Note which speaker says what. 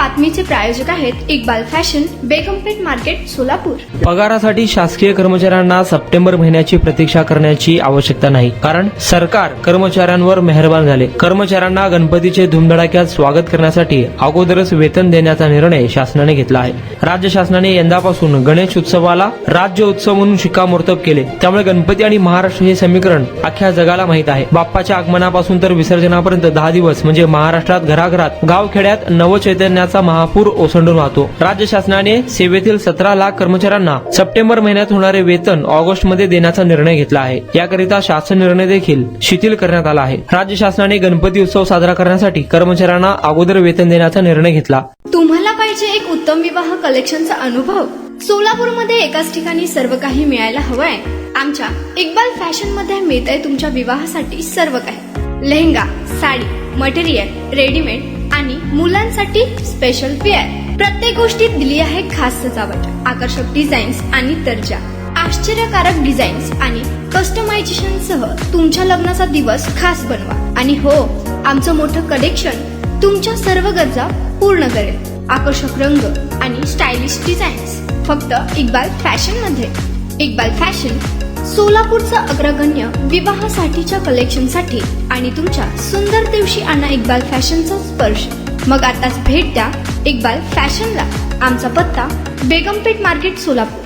Speaker 1: बातमीचे प्रायोजक आहेत Iqbal fashion, बेगमपेठ market, Solapur.
Speaker 2: पगारासाठी शासकीय कर्मचाऱ्यांना सप्टेंबर महिन्याची प्रतीक्षा करण्याची आवश्यकता नाही, कारण सरकार कर्मचाऱ्यांवर मेहरबान झाले। कर्मचाऱ्यांना गणपतीचे धुमधडाक्यात स्वागत करण्यासाठी अगोदरच वेतन देण्याचा निर्णय शासनाने घेतला आहे। राज्य शासनाने यंदापासून गणेश उत्सवाला राज्य उत्सव म्हणून शिक्कामोर्तब केले, त्यामुळे गणपती आणि महाराष्ट्र हे समीकरण अख्ख्या जगाला माहीत आहे। बाप्पाच्या आगमनापासून तर विसर्जनापर्यंत 10 दिवस म्हणजे महाराष्ट्रात घराघरात गावखेड्यात नवचैतन्याचा महापूर ओसंडून वाहतो। राज्य शासनाने सेवेतील 17 लाख कर्मचाऱ्यांना सप्टेंबर महिन्यात होणारे वेतन ऑगस्ट मध्ये देण्याचा निर्णय घेतला आहे। याकरिता शासन निर्णय देखील शिथिल करण्यात आला आहे। राज्य शासनाने गणपती उत्सव साजरा करण्यासाठी कर्मचाऱ्यांना अगोदर वेतन देण्याचा निर्णय घेतला।
Speaker 1: तुम्हाला पाहिजे एक उत्तम विवाह कलेक्शनचा अनुभव? सोलापूरमध्ये एकाच ठिकाणी सर्व काही मिळायला हवंय। आमच्या इक्बाल फॅशन मध्ये मिळतंय तुमच्या विवाहासाठी सर्व काही। लेहंगा, साडी, मटेरियल, रेडीमेड आणि मुलांसाठी स्पेशल वेअर। प्रत्येक गोष्टीत दिली आहे खास सजावट, आकर्षक डिझाईन्स आणि दर्जा, आश्चर्यकारक डिझाईन्स आणि कस्टमायझेशन सह तुमच्या लग्नाचा दिवस खास बनवा। आणि हो, आमचं मोठं कलेक्शन तुमच्या सर्व गरजा पूर्ण करेल। आकर्षक रंग आणि स्टायलिश डिझाईन्स फक्त इक्बाल फॅशन मध्ये। इक्बाल फॅशन सोलापूरचा अग्रगण्य विवाहासाठीच्या कलेक्शनसाठी आणि तुमच्या सुंदर दिवशी आणा इक्बाल फॅशनचा स्पर्श। मग आताच भेट द्या इक्बाल फॅशनला। आमचा पत्ता बेगमपेठ मार्केट, सोलापूर।